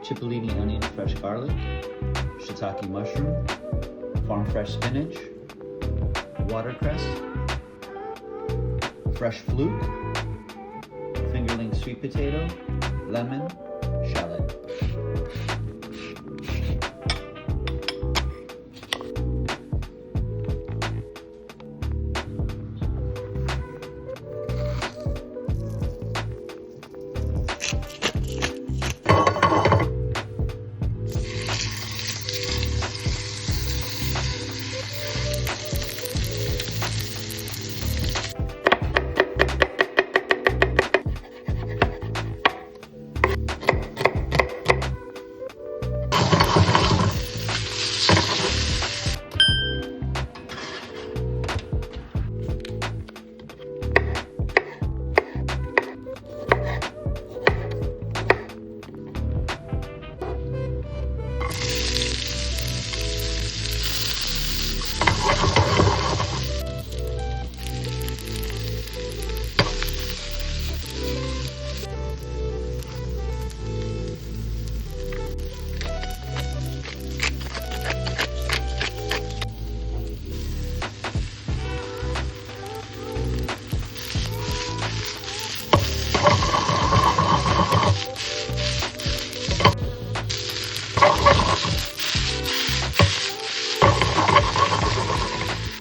cipollini onion, fresh garlic, shiitake mushroom, farm fresh spinach, watercress, fresh fluke, fingerling sweet potato, lemon, shallot.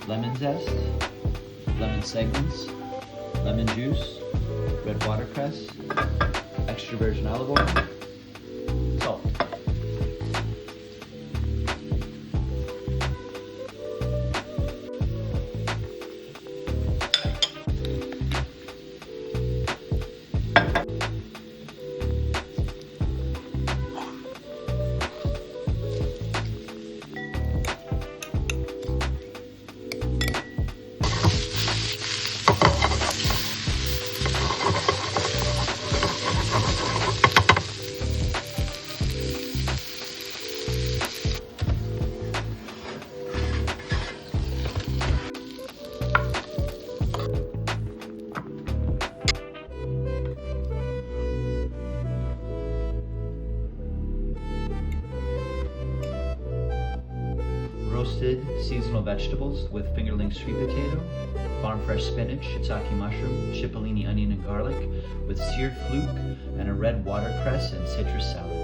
Lemon zest, lemon segments, lemon juice, red watercress, extra virgin olive oil, salt. Roasted seasonal vegetables with fingerling sweet potato, farm fresh spinach, shiitake mushroom, cipollini onion and garlic with seared fluke and a red watercress and citrus salad.